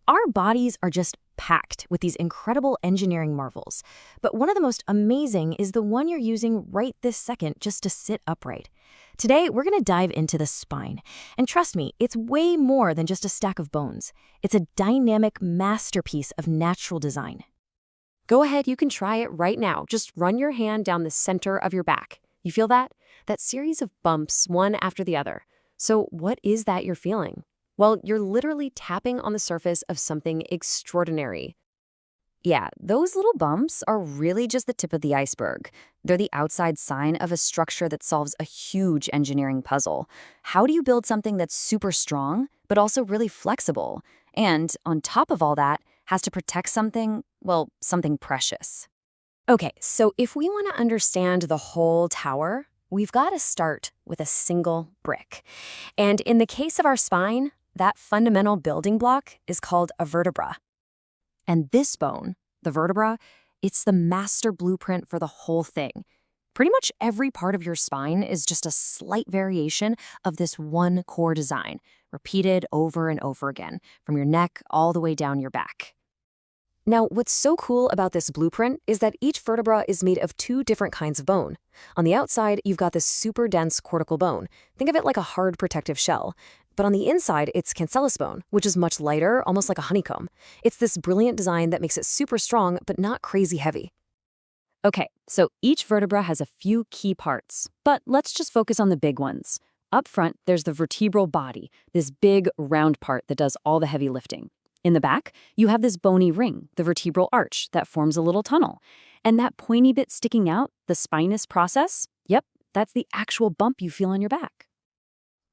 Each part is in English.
Our bodies are just packed with these incredible engineering marvels. But one of the most amazing is the one you're using right this second just to sit upright. Today, we're going to dive into the spine. And trust me, it's way more than just a stack of bones. It's a dynamic masterpiece of natural design. Go ahead, you can try it right now. Just run your hand down the center of your back. You feel that? That series of bumps, one after the other. So what is that you're feeling? Well, you're literally tapping on the surface of something extraordinary. Yeah, those little bumps are really just the tip of the iceberg. They're the outside sign of a structure that solves a huge engineering puzzle. How do you build something that's super strong, but also really flexible? And on top of all that, has to protect something, well, something precious. Okay, so if we want to understand the whole tower, we've got to start with a single brick. And in the case of our spine, that fundamental building block is called a vertebra. And this bone, the vertebra, it's the master blueprint for the whole thing. Pretty much every part of your spine is just a slight variation of this one core design, repeated over and over again, from your neck all the way down your back. Now, what's so cool about this blueprint is that each vertebra is made of two different kinds of bone. On the outside, you've got this super dense cortical bone. Think of it like a hard protective shell. But on the inside, it's cancellous bone, which is much lighter, almost like a honeycomb. It's this brilliant design that makes it super strong, but not crazy heavy. Okay, so each vertebra has a few key parts, but let's just focus on the big ones. Up front, there's the vertebral body, this big, round part that does all the heavy lifting. In the back, you have this bony ring, the vertebral arch, that forms a little tunnel. And that pointy bit sticking out, the spinous process, yep, that's the actual bump you feel on your back.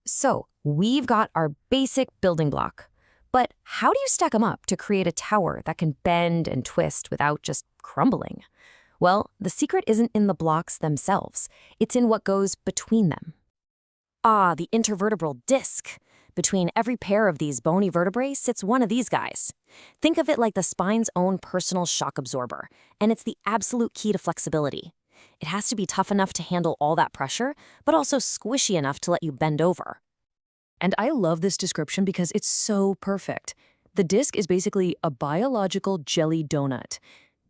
So, we've got our basic building block. But how do you stack them up to create a tower that can bend and twist without just crumbling? Well, the secret isn't in the blocks themselves. It's in what goes between them. The intervertebral disc. Between every pair of these bony vertebrae sits one of these guys. Think of it like the spine's own personal shock absorber, and it's the absolute key to flexibility. It has to be tough enough to handle all that pressure, but also squishy enough to let you bend over. And I love this description because it's so perfect. The disc is basically a biological jelly donut.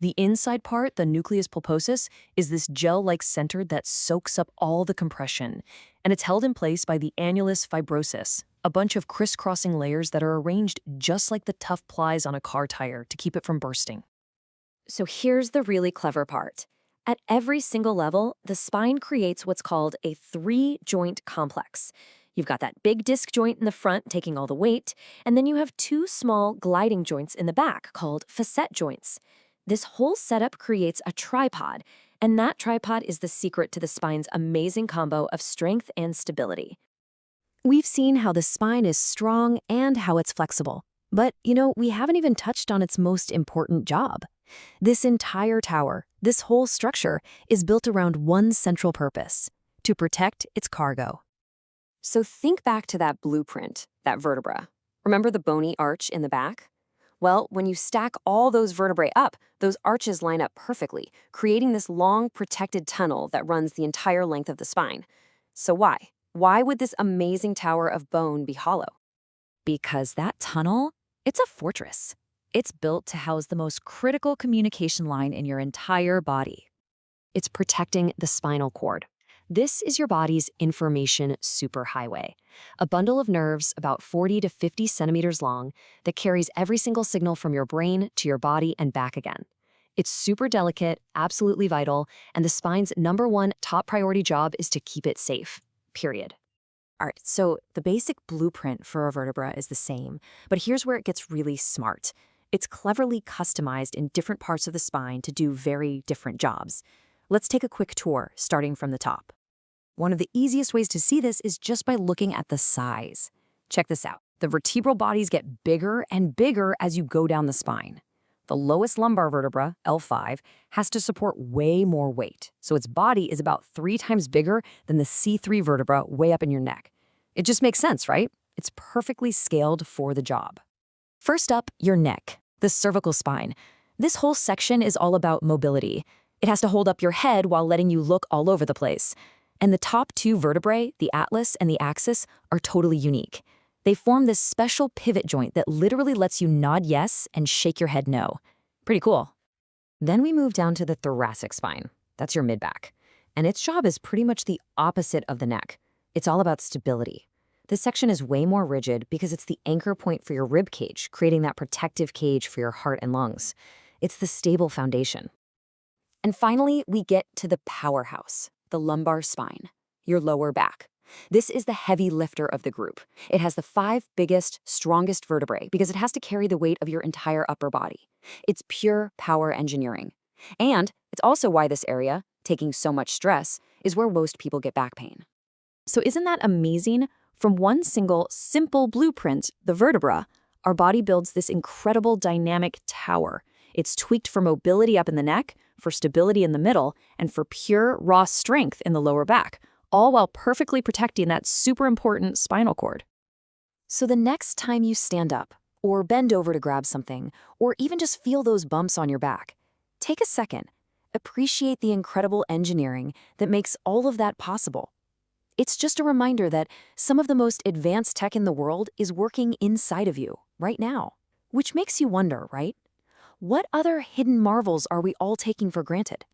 The inside part, the nucleus pulposus, is this gel-like center that soaks up all the compression, and it's held in place by the annulus fibrosus, a bunch of crisscrossing layers that are arranged just like the tough plies on a car tire to keep it from bursting. So here's the really clever part. At every single level, the spine creates what's called a three-joint complex. You've got that big disc joint in the front taking all the weight, and then you have two small gliding joints in the back called facet joints. This whole setup creates a tripod, and that tripod is the secret to the spine's amazing combo of strength and stability. We've seen how the spine is strong and how it's flexible. But, we haven't even touched on its most important job. This entire tower, this whole structure, is built around one central purpose: to protect its cargo. So think back to that blueprint, that vertebra. Remember the bony arch in the back? Well, when you stack all those vertebrae up, those arches line up perfectly, creating this long, protected tunnel that runs the entire length of the spine. So why? Why would this amazing tower of bone be hollow? Because that tunnel, it's a fortress. It's built to house the most critical communication line in your entire body. It's protecting the spinal cord. This is your body's information superhighway, a bundle of nerves about 40 to 50 centimeters long that carries every single signal from your brain to your body and back again. It's super delicate, absolutely vital, and the spine's #1 top priority job is to keep it safe, period. All right, so the basic blueprint for a vertebra is the same, but here's where it gets really smart. It's cleverly customized in different parts of the spine to do very different jobs. Let's take a quick tour, starting from the top. One of the easiest ways to see this is just by looking at the size. Check this out. The vertebral bodies get bigger and bigger as you go down the spine. The lowest lumbar vertebra, L5, has to support way more weight, so its body is about 3 times bigger than the C3 vertebra way up in your neck. It just makes sense, right? It's perfectly scaled for the job. First up, your neck, the cervical spine. This whole section is all about mobility. It has to hold up your head while letting you look all over the place. And the top 2 vertebrae, the atlas and the axis, are totally unique. They form this special pivot joint that literally lets you nod yes and shake your head no. Pretty cool. Then we move down to the thoracic spine. That's your mid-back. And its job is pretty much the opposite of the neck. It's all about stability. This section is way more rigid because it's the anchor point for your rib cage, creating that protective cage for your heart and lungs. It's the stable foundation. And finally, we get to the powerhouse, the lumbar spine, your lower back. This is the heavy lifter of the group. It has the 5 biggest, strongest vertebrae because it has to carry the weight of your entire upper body. It's pure power engineering. And it's also why this area, taking so much stress, is where most people get back pain. So isn't that amazing? From one single, simple blueprint, the vertebra, our body builds this incredible dynamic tower. It's tweaked for mobility up in the neck, for stability in the middle, and for pure, raw strength in the lower back, all while perfectly protecting that super important spinal cord. So the next time you stand up, or bend over to grab something, or even just feel those bumps on your back, take a second. Appreciate the incredible engineering that makes all of that possible. It's just a reminder that some of the most advanced tech in the world is working inside of you, right now. Which makes you wonder, right? What other hidden marvels are we all taking for granted?